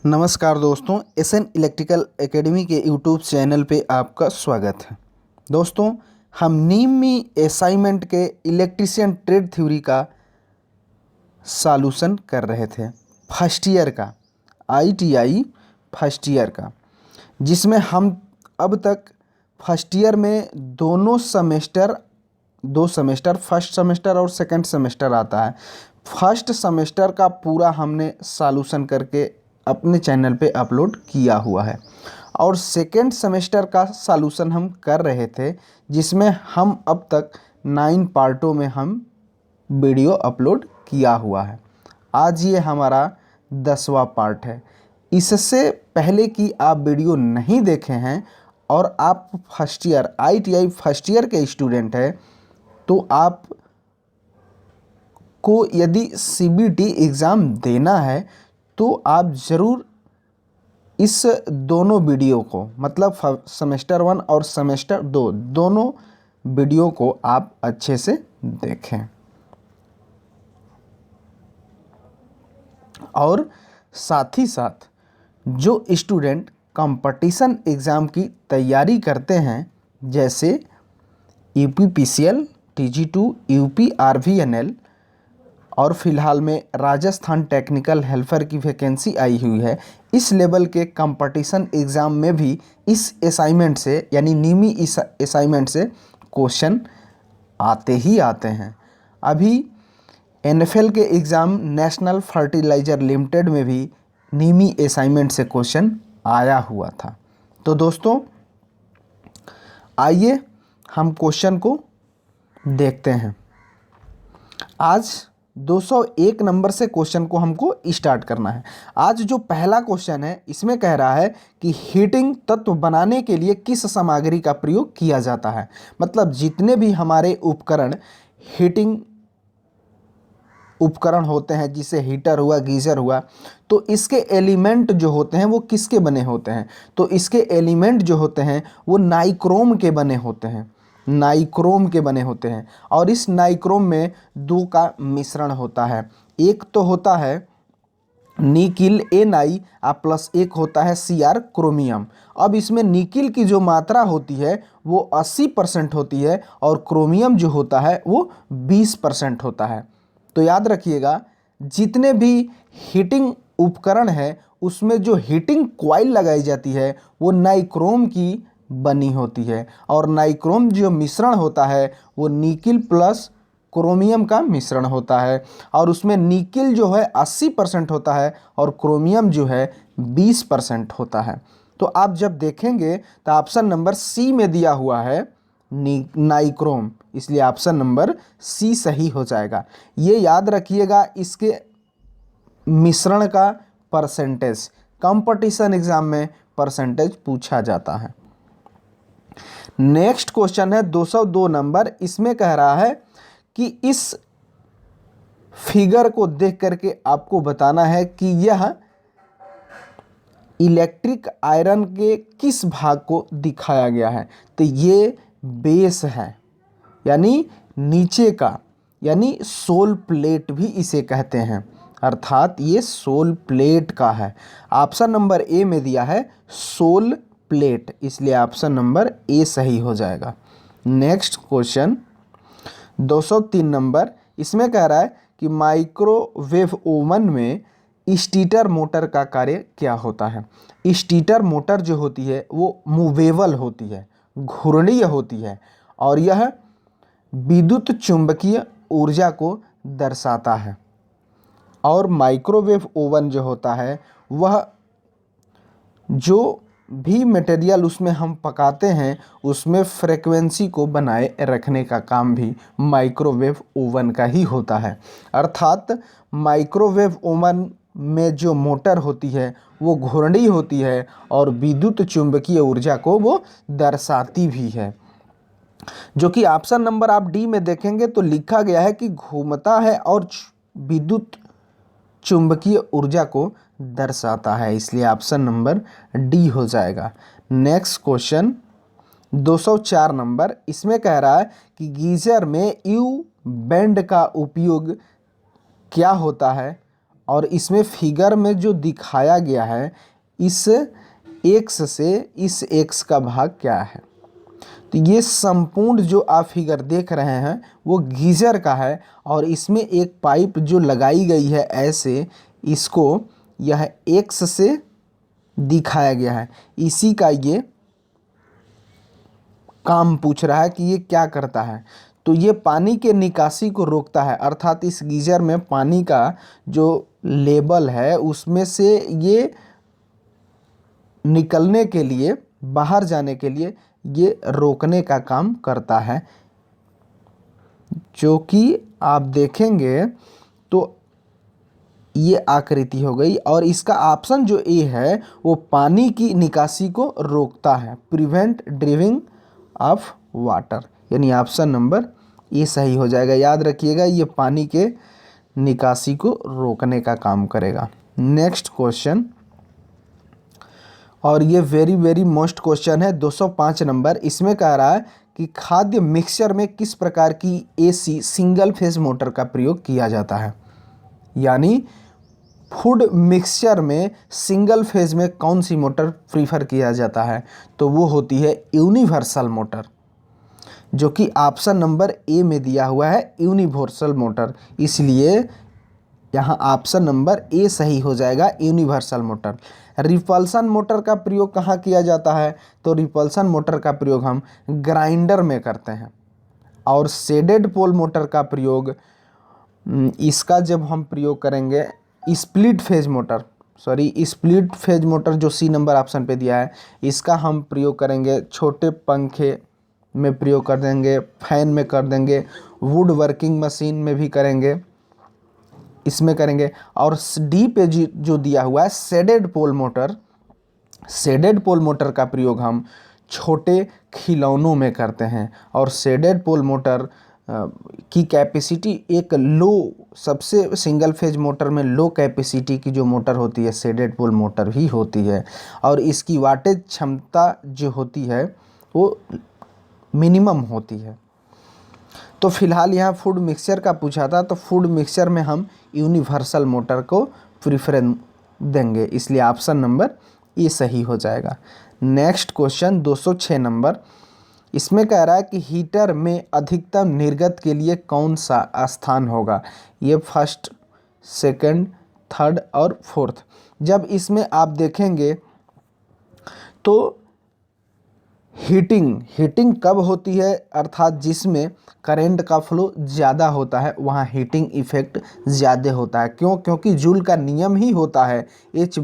नमस्कार दोस्तों, SN electrical academy के यूट्यूब चैनल पे आपका स्वागत है। दोस्तों, हम नीमी असाइनमेंट के इलेक्ट्रीशियन ट्रेड थ्योरी का सॉल्यूशन कर रहे थे, फर्स्ट ईयर का, आईटीआई फर्स्ट ईयर का, जिसमें हम अब तक फर्स्ट ईयर में दो सेमेस्टर फर्स्ट सेमेस्टर और सेकंड सेमेस्टर आता है। फर्स्ट सेमेस्टर का पूरा हमने सॉल्यूशन करके अपने चैनल पे अपलोड किया हुआ है और सेकेंड सेमेस्टर का सॉल्यूशन हम कर रहे थे, जिसमें हम अब तक 9 पार्टों में हम वीडियो अपलोड किया हुआ है। आज ये हमारा 10वां पार्ट है। इससे पहले कि आप वीडियो नहीं देखे हैं और आप first year ITI first year के स्टूडेंट हैं, तो आप को यदि सीबीटी एग्ज़ाम देना है तो आप ज़रूर इस दोनों वीडियो को, मतलब सेमेस्टर 1 और सेमेस्टर 2 दोनों वीडियो को आप अच्छे से देखें। और साथ ही साथ जो स्टूडेंट कंपटीशन एग्ज़ाम की तैयारी करते हैं, जैसे यूपीपीसीएल, टीजी2, यूपी आरवीएनएल और फिलहाल में राजस्थान टेक्निकल हेल्पर की वैकेंसी आई हुई है, इस लेवल के कंपटीशन एग्ज़ाम में भी इस असाइनमेंट से यानी नीमी इस असाइनमेंट से क्वेश्चन आते ही आते हैं। अभी एनएफएल के एग्ज़ाम नेशनल फर्टिलाइज़र लिमिटेड में भी नीमी असाइनमेंट से क्वेश्चन आया हुआ था। तो दोस्तों, आइए हम क्वेश्चन को देखते हैं। आज 201 नंबर से क्वेश्चन को हमको स्टार्ट करना है। आज जो पहला क्वेश्चन है, इसमें कह रहा है कि हीटिंग तत्व बनाने के लिए किस सामग्री का प्रयोग किया जाता है। मतलब जितने भी हमारे उपकरण हीटिंग उपकरण होते हैं, जिसे हीटर हुआ, गीज़र हुआ, तो इसके एलिमेंट जो होते हैं वो किसके बने होते हैं। तो इसके एलिमेंट जो होते हैं वो नाइक्रोम के बने होते हैं, नाइक्रोम के बने होते हैं। और इस नाइक्रोम में दो का मिश्रण होता है। एक तो होता है निकिल Na प्लस एक होता है Cr क्रोमियम। अब इसमें निकिल की जो मात्रा होती है वो 80% होती है और क्रोमियम जो होता है वो 20% होता है। तो याद रखिएगा, जितने भी हीटिंग उपकरण है उसमें जो हीटिंग कॉइल लगाई जाती है वो नाइक्रोम की बनी होती है और नाइक्रोम जो मिश्रण होता है वो निकिल प्लस क्रोमियम का मिश्रण होता है और उसमें निकिल जो है 80% होता है और क्रोमियम जो है 20% होता है। तो आप जब देखेंगे तो ऑप्शन नंबर सी में दिया हुआ है नाइक्रोम, इसलिए ऑप्शन नंबर सी सही हो जाएगा। ये याद रखिएगा, इसके मिश्रण का परसेंटेज कंपटीशन एग्जाम में परसेंटेज पूछा जाता है। नेक्स्ट क्वेश्चन है 202 नंबर। इसमें कह रहा है कि इस फिगर को देख करके आपको बताना है कि यह इलेक्ट्रिक आयरन के किस भाग को दिखाया गया है। तो ये बेस है, यानी नीचे का, यानी सोल प्लेट भी इसे कहते हैं, अर्थात ये सोल प्लेट का है। ऑप्शन नंबर ए में दिया है सोल प्लेट, इसलिए ऑप्शन नंबर ए सही हो जाएगा। Next question 203 number. इसमें कह रहा है कि माइक्रोवेव ओवन में स्टीटर मोटर का कार्य क्या होता है। स्टीटर मोटर जो होती है वो मूवेबल होती है, घूर्णीय होती है और यह विद्युत चुंबकीय ऊर्जा को दर्शाता है। और माइक्रोवेव ओवन जो होता है वह जो भी मटेरियल उसमें हम पकाते हैं उसमें फ्रेक्वेंसी को बनाए रखने का काम भी माइक्रोवेव ओवन का ही होता है। अर्थात माइक्रोवेव ओवन में जो मोटर होती है वो घूर्णी होती है और विद्युत चुंबकीय ऊर्जा को वो दर्शाती भी है, जो कि ऑप्शन नंबर आप डी में देखेंगे तो लिखा गया है कि घूमता है और विद्युत चुंबकीय ऊर्जा को दर्शाता है, इसलिए ऑप्शन नंबर डी हो जाएगा। Next question 204 number. इसमें कह रहा है कि गीजर में यू बैंड का उपयोग क्या होता है और इसमें फिगर में जो दिखाया गया है इस एक्स से इस एक्स का भाग क्या है। तो ये संपूर्ण जो आप फिगर देख रहे हैं वो गीजर का है और इसमें एक पाइप जो लगाई गई है ऐसे, इसको यह एक्स से दिखाया गया है। इसी का ये काम पूछ रहा है कि ये क्या करता है। तो ये पानी के निकासी को रोकता है, अर्थात इस गीजर में पानी का जो लेवल है उसमें से ये निकलने के लिए, बाहर जाने के लिए ये रोकने का काम करता है। जो कि आप देखेंगे तो ये आकृति हो गई और इसका ऑप्शन जो ए है वो पानी की निकासी को रोकता है, प्रिवेंट ड्रिविंग ऑफ वाटर, यानी ऑप्शन नंबर ए सही हो जाएगा। याद रखिएगा ये पानी के निकासी को रोकने का काम करेगा। नेक्स्ट क्वेश्चन, और ये वेरी वेरी मोस्ट क्वेश्चन है, 205 नंबर। इसमें कह रहा है कि खाद्य मिक्सचर में किस प्रकार की एसी सिंगल फेज मोटर का प्रयोग किया जाता है। यानी फूड मिक्सचर में सिंगल फेज में कौन सी मोटर प्रीफर किया जाता है, तो वो होती है यूनिवर्सल मोटर, जो कि ऑप्शन नंबर ए में दिया हुआ है यूनिवर्सल मोटर। इसलिए यहाँ ऑप्शन नंबर ए सही हो जाएगा, यूनिवर्सल मोटर। रिपल्सन मोटर का प्रयोग कहाँ किया जाता है, तो रिपल्सन मोटर का प्रयोग हम ग्राइंडर में करते हैं। और शेडेड पोल मोटर का प्रयोग, इसका जब हम प्रयोग करेंगे स्प्लिट फेज मोटर जो सी नंबर ऑप्शन पे दिया है, इसका हम प्रयोग करेंगे छोटे पंखे में प्रयोग कर देंगे, फैन में कर देंगे, वुड वर्किंग मशीन में भी करेंगे, इसमें करेंगे। और डी पे जो दिया हुआ है शेडेड पोल मोटर का प्रयोग हम छोटे खिलौनों में करते हैं। और शेडेड पोल मोटर की कैपेसिटी एक लो, सबसे सिंगल फेज मोटर में लो कैपेसिटी की जो मोटर होती है शेडेड पोल मोटर ही होती है। और इसकी वाटेज क्षमता जो होती है वो मिनिमम होती है। तो फिलहाल यहाँ फूड मिक्सचर का पूछा था, तो फूड मिक्सचर में हम यूनिवर्सल मोटर को प्रेफरेंस देंगे, इसलिए ऑप्शन नंबर ए सही हो जाएगा। Next question 206 number. इसमें कह रहा है कि हीटर में अधिकतम निर्गत के लिए कौन सा स्थान होगा। ये फर्स्ट, सेकंड, थर्ड और फोर्थ। जब इसमें आप देखेंगे तो हीटिंग कब होती है, अर्थात जिसमें करंट का फ्लो ज़्यादा होता है वहाँ हीटिंग इफेक्ट ज़्यादा होता है। क्यों? क्योंकि जूल का नियम ही होता है H =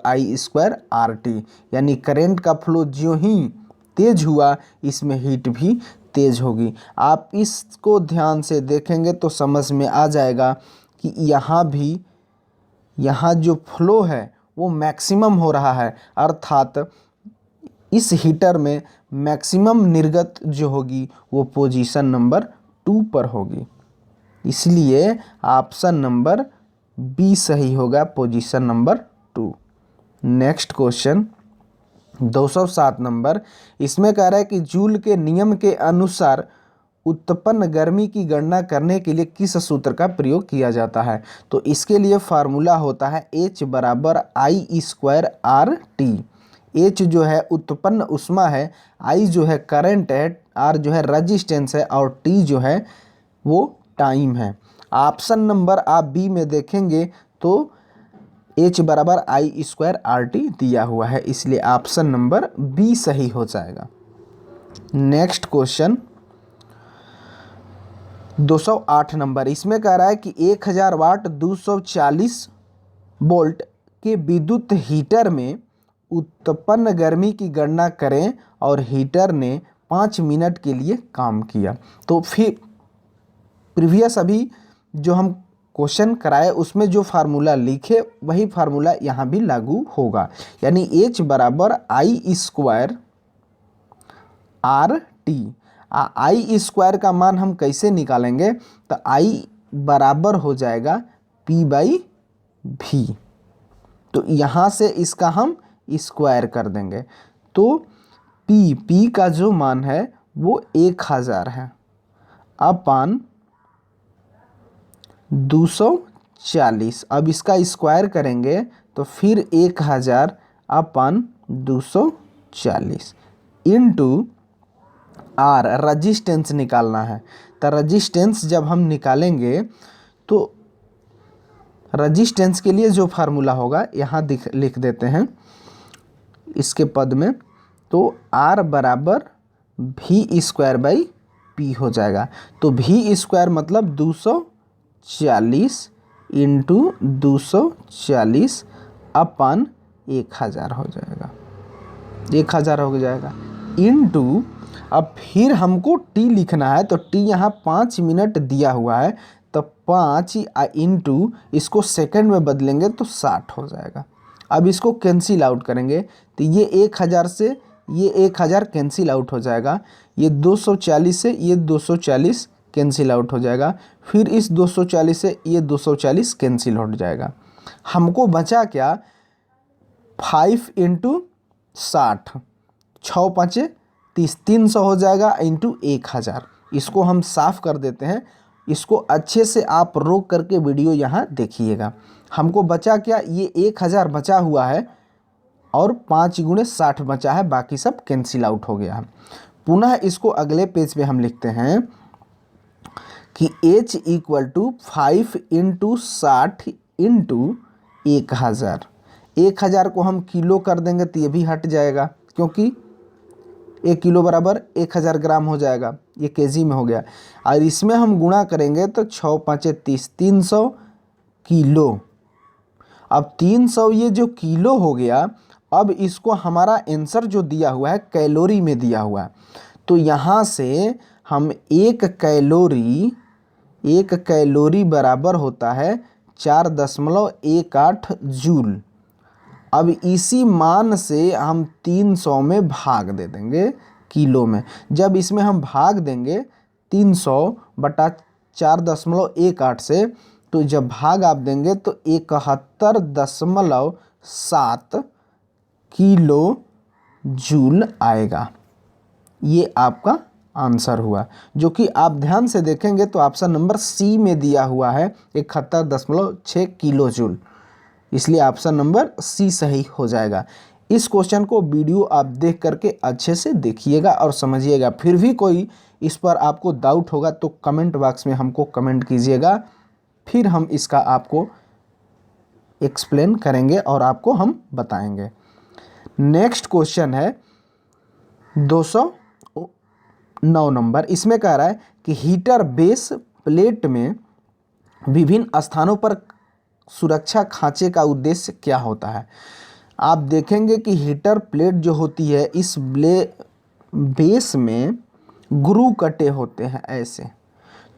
I²RT, यानी करंट का फ्लो जो ही तेज हुआ इसमें हीट भी तेज होगी। आप इसको ध्यान से देखेंगे तो समझ में आ जाएगा कि यहाँ जो फ्लो है वो मैक्सिमम हो रहा है, अर्थात इस हीटर में मैक्सिमम निर्गत जो होगी वो पोजीशन नंबर 2 पर होगी। इसलिए ऑप्शन नंबर बी सही होगा, position number 2। Next question 207 number. इसमें कह रहा है कि जूल के नियम के अनुसार उत्पन्न गर्मी की गणना करने के लिए किस सूत्र का प्रयोग किया जाता है। तो इसके लिए फार्मूला होता है H = I²RT। H जो है उत्पन्न उष्मा है, I जो है करंट है, R जो है रेजिस्टेंस है और T जो है वो टाइम है। ऑप्शन नंबर आप बी में देखेंगे तो H = I²RT दिया हुआ है, इसलिए ऑप्शन नंबर बी सही हो जाएगा। Next question 208 number. इसमें कह रहा है कि 1000 वाट 240 वोल्ट के विद्युत हीटर में उत्पन्न गर्मी की गणना करें और हीटर ने 5 मिनट के लिए काम किया। तो फिर प्रीवियस अभी जो हम क्वेश्चन कराए उसमें जो फार्मूला लिखे वही फार्मूला यहाँ भी लागू होगा, यानी H = I²RT। I² का मान हम कैसे निकालेंगे, तो I बराबर हो जाएगा P/V। तो यहाँ से इसका हम स्क्वायर कर देंगे तो P का जो मान है वो 1000 है, अपान 240 240। अब इसका स्क्वायर करेंगे तो फिर 1000 अपन 240 इंटू आर, रजिस्टेंस निकालना है। तो रजिस्टेंस जब हम निकालेंगे तो रजिस्टेंस के लिए जो फार्मूला होगा यहाँ लिख देते हैं इसके पद में, तो आर बराबर भी स्क्वायर बाई पी हो जाएगा। तो भी स्क्वायर मतलब 240 इंटू 240 अपन 1000 हो जाएगा, 1000 हो जाएगा इंटू, अब फिर हमको टी लिखना है तो टी यहाँ 5 मिनट दिया हुआ है, तो 5 इंटू इसको सेकंड में बदलेंगे तो 60 हो जाएगा। अब इसको कैंसिल आउट करेंगे तो ये 1000 से ये 1000 कैंसिल आउट हो जाएगा, ये 240 से ये 240 कैंसिल आउट हो जाएगा, फिर इस 240 से ये 240 कैंसिल हो जाएगा। हमको बचा क्या, 5 इंटू 60, 6 5 30, 300 हो जाएगा इंटू 1000। इसको हम साफ़ कर देते हैं, इसको अच्छे से आप रोक करके वीडियो यहाँ देखिएगा। हमको बचा क्या, ये 1000 बचा हुआ है और 5 गुणे 60 बचा है, बाकी सब कैंसिल आउट हो गया है। पुनः इसको अगले पेज पे हम लिखते हैं कि h equal to 5 into 60 into 1000। 1000 को हम किलो कर देंगे तो ये भी हट जाएगा, क्योंकि 1 किलो बराबर 1000 ग्राम हो जाएगा, ये केजी में हो गया। और इसमें हम गुणा करेंगे तो 6 5 30, 300 किलो। अब 300 ये जो किलो हो गया, अब इसको हमारा आंसर जो दिया हुआ है कैलोरी में दिया हुआ है, तो यहाँ से हम 1 कैलोरी बराबर होता है 4.18 जूल। अब इसी मान से हम 300 में भाग दे देंगे किलो में। जब इसमें हम भाग देंगे 300 बटा 4.18 से, तो जब भाग आप देंगे तो 71.7 किलो जूल आएगा। ये आपका आंसर हुआ, जो कि आप ध्यान से देखेंगे तो ऑप्शन नंबर सी में दिया हुआ है 71.6 किलो जूल, इसलिए ऑप्शन नंबर सी सही हो जाएगा। इस क्वेश्चन को वीडियो आप देख करके अच्छे से देखिएगा और समझिएगा। फिर भी कोई इस पर आपको डाउट होगा तो कमेंट बॉक्स में हमको कमेंट कीजिएगा, फिर हम इसका आपको एक्सप्लेन करेंगे और आपको हम बताएंगे। नेक्स्ट क्वेश्चन है 209 नंबर। इसमें कह रहा है कि हीटर बेस प्लेट में विभिन्न स्थानों पर सुरक्षा खांचे का उद्देश्य क्या होता है। आप देखेंगे कि हीटर प्लेट जो होती है, इस बेस में ग्रू कटे होते हैं ऐसे,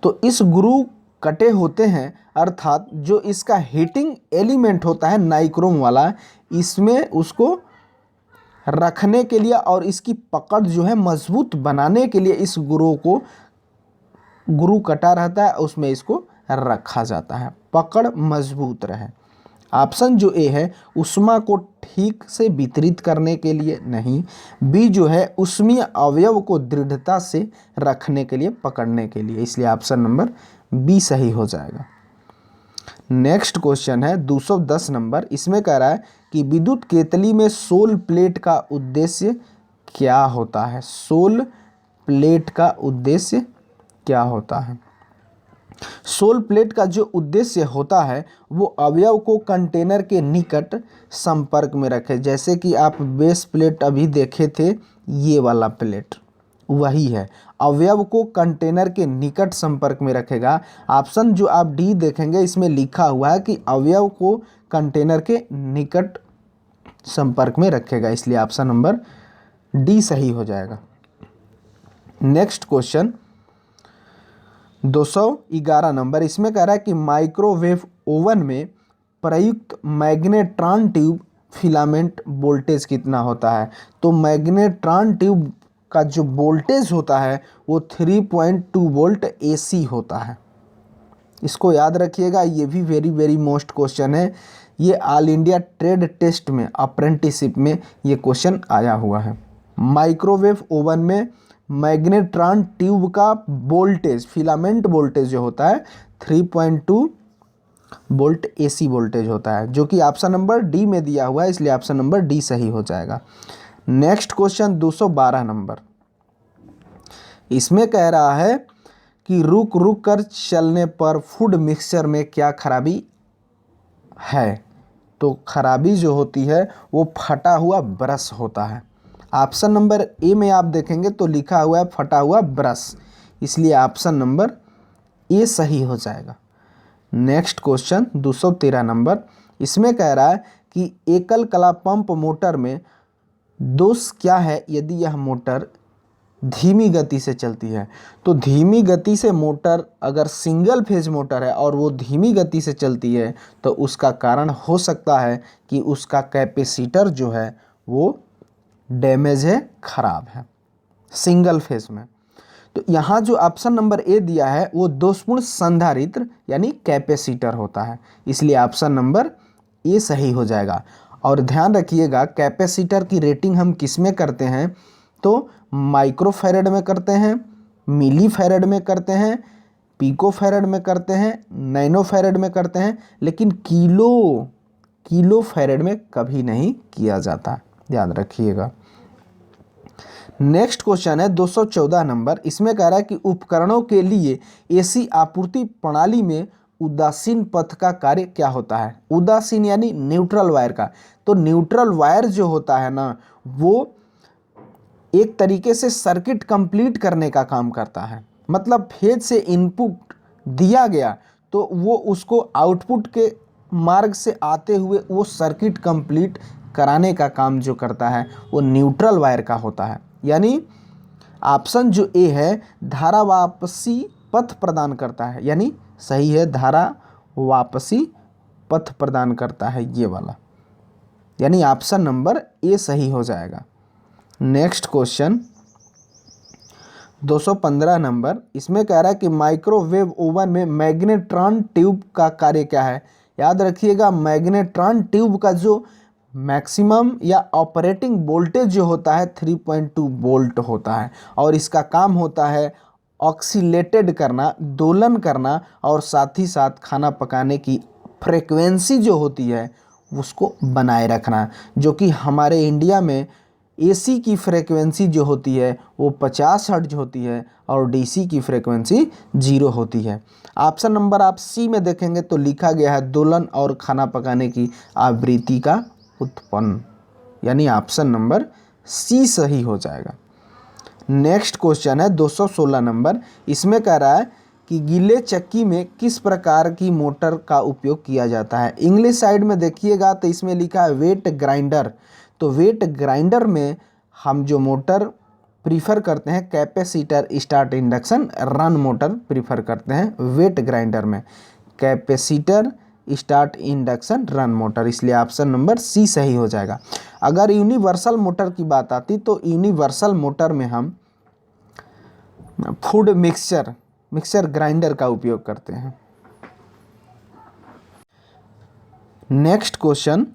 तो इस ग्रू कटे होते हैं, अर्थात जो इसका हीटिंग एलिमेंट होता है नाइक्रोम वाला, इसमें उसको रखने के लिए और इसकी पकड़ जो है मजबूत बनाने के लिए इस ग्रू कटा रहता है, उसमें इसको रखा जाता है, पकड़ मजबूत रहे। ऑप्शन जो ए है उष्मा को ठीक से वितरित करने के लिए नहीं, बी जो है उष्मीय अवयव को दृढ़ता से रखने के लिए, पकड़ने के लिए, इसलिए ऑप्शन नंबर बी सही हो जाएगा। नेक्स्ट क्वेश्चन है 210 नंबर। इसमें कह रहा है कि विद्युत केतली में सोल प्लेट का उद्देश्य क्या होता है। सोल प्लेट का उद्देश्य क्या होता है। सोल प्लेट का जो उद्देश्य होता है वो अवयव को कंटेनर के निकट संपर्क में रखे। जैसे कि आप बेस प्लेट अभी देखे थे, ये वाला प्लेट वही है, अवयव को कंटेनर के निकट संपर्क में रखेगा। ऑप्शन जो आप डी देखेंगे इसमें लिखा हुआ है कि अवयव को कंटेनर के निकट संपर्क में रखेगा, इसलिए ऑप्शन नंबर डी सही हो जाएगा। Next question 211 number. इसमें कह रहा है कि माइक्रोवेव ओवन में प्रयुक्त मैग्नेट्रॉन ट्यूब फिलामेंट वोल्टेज कितना होता है। तो मैग्नेट्रॉन ट्यूब का जो वोल्टेज होता है वो 3.2 वोल्ट AC होता है। इसको याद रखिएगा, ये भी वेरी मोस्ट क्वेश्चन है। ये ऑल इंडिया ट्रेड टेस्ट में अप्रेंटिसशिप में ये क्वेश्चन आया हुआ है। माइक्रोवेव ओवन में मैग्नेट्रॉन ट्यूब का वोल्टेज, फिलामेंट वोल्टेज जो होता है 3.2 वोल्ट AC वोल्टेज होता है, जो कि ऑप्शन नंबर डी में दिया हुआ है, इसलिए ऑप्शन नंबर डी सही हो जाएगा। नेक्स्ट क्वेश्चन 212 नंबर, इसमें कह रहा है कि रुक रुक कर चलने पर फूड मिक्सचर में क्या खराबी है। तो खराबी जो होती है वो फटा हुआ ब्रश होता है। ऑप्शन नंबर ए में आप देखेंगे तो लिखा हुआ है फटा हुआ ब्रश, इसलिए ऑप्शन नंबर ए सही हो जाएगा। नेक्स्ट क्वेश्चन 213 नंबर, इसमें कह रहा है कि एकल कला पंप मोटर में दोष क्या है यदि यह मोटर धीमी गति से चलती है। तो धीमी गति से मोटर, अगर सिंगल फेज मोटर है और वो धीमी गति से चलती है तो उसका कारण हो सकता है कि उसका कैपेसिटर जो है वो डैमेज है, खराब है सिंगल फेज में। तो यहाँ जो ऑप्शन नंबर ए दिया है वो दोषपूर्ण संधारित्र यानी कैपेसिटर होता है, इसलिए ऑप्शन नंबर ए सही हो जाएगा। और ध्यान रखिएगा कैपेसिटर की रेटिंग हम किस में करते हैं, तो माइक्रोफैरड में करते हैं, मिलीफैरड में करते हैं, पिकोफैरड में करते हैं, नैनोफैरड में करते हैं, लेकिन किलोफैरड में कभी नहीं किया जाता, याद रखिएगा। नेक्स्ट क्वेश्चन है 214 नंबर, इसमें कह रहा है कि उपकरणों के लिए AC आपूर्ति प्रणाली में उदासीन पथ का कार्य क्या होता है। उदासीन यानी न्यूट्रल वायर का। तो न्यूट्रल वायर जो होता है ना, वो एक तरीके से सर्किट कंप्लीट करने का काम करता है। मतलब फेज से इनपुट दिया गया तो वो उसको आउटपुट के मार्ग से आते हुए वो सर्किट कंप्लीट कराने का काम जो करता है वो न्यूट्रल वायर का होता है। यानी ऑप्शन जो ए है धारा वापसी पथ प्रदान करता है, यानी सही है, धारा वापसी पथ प्रदान करता है ये वाला, यानी ऑप्शन नंबर ए सही हो जाएगा। नेक्स्ट क्वेश्चन 215 नंबर, इसमें कह रहा है कि माइक्रोवेव ओवन में मैग्नेट्रॉन ट्यूब का कार्य क्या है। याद रखिएगा मैग्नेट्रॉन ट्यूब का जो मैक्सिमम या ऑपरेटिंग वोल्टेज जो होता है 3.2 वोल्ट होता है, और इसका काम होता है ऑक्सीलेटेड करना, दोलन करना, और साथ ही साथ खाना पकाने की फ्रेक्वेंसी जो होती है उसको बनाए रखना, जो कि हमारे इंडिया में AC की फ्रेक्वेंसी जो होती है वो 50 हर्ट्ज होती है और DC की फ्रेक्वेंसी 0 होती है। ऑप्शन नंबर आप सी में देखेंगे तो लिखा गया है दोलन और खाना पकाने की आवृत्ति का उत्पन्न, यानी ऑप्शन नंबर सी सही हो जाएगा। नेक्स्ट क्वेश्चन है 216 नंबर, इसमें कह रहा है कि गीले चक्की में किस प्रकार की मोटर का उपयोग किया जाता है। इंग्लिश साइड में देखिएगा तो इसमें लिखा है वेट ग्राइंडर। तो वेट ग्राइंडर में हम जो मोटर प्रीफर करते हैं capacitor start induction run motor prefer करते हैं वेट ग्राइंडर में, capacitor start induction run motor, इसलिए ऑप्शन नंबर सी सही हो जाएगा। अगर यूनिवर्सल मोटर की बात आती तो यूनिवर्सल मोटर में हम फूड मिक्सचर ग्राइंडर का उपयोग करते हैं। नेक्स्ट क्वेश्चन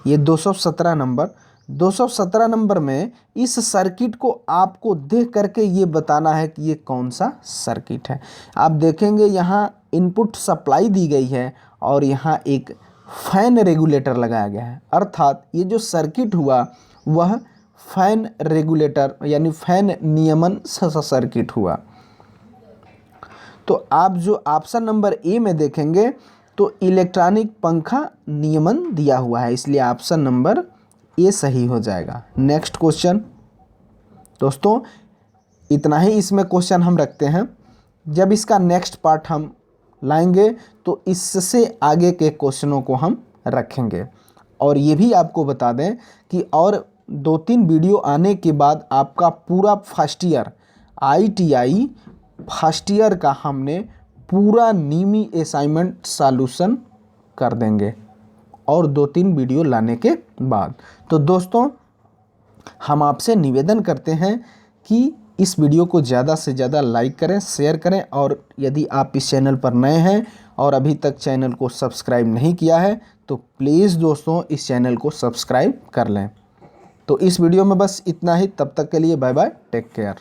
ये 217 नंबर में इस सर्किट को आपको देख करके ये बताना है कि ये कौन सा सर्किट है। आप देखेंगे यहाँ इनपुट सप्लाई दी गई है और यहाँ एक फैन रेगुलेटर लगाया गया है, अर्थात ये जो सर्किट हुआ वह फैन रेगुलेटर यानी फैन नियमन सर्किट हुआ। तो आप जो ऑप्शन नंबर ए में देखेंगे तो इलेक्ट्रॉनिक पंखा नियमन दिया हुआ है, इसलिए ऑप्शन नंबर ए सही हो जाएगा। नेक्स्ट क्वेश्चन दोस्तों इतना ही इसमें क्वेश्चन हम रखते हैं। जब इसका नेक्स्ट पार्ट हम लाएंगे तो इससे आगे के क्वेश्चनों को हम रखेंगे। और ये भी आपको बता दें कि और 2-3 वीडियो आने के बाद आपका पूरा first year ITI first year का हमने पूरा नीमी असाइनमेंट सॉल्यूशन कर देंगे और 2-3 वीडियो लाने के बाद। तो दोस्तों हम आपसे निवेदन करते हैं कि इस वीडियो को ज़्यादा से ज़्यादा लाइक करें, शेयर करें, और यदि आप इस चैनल पर नए हैं और अभी तक चैनल को सब्सक्राइब नहीं किया है तो प्लीज़ दोस्तों इस चैनल को सब्सक्राइब कर लें। तो इस वीडियो में बस इतना ही, तब तक के लिए बाय बाय, टेक केयर।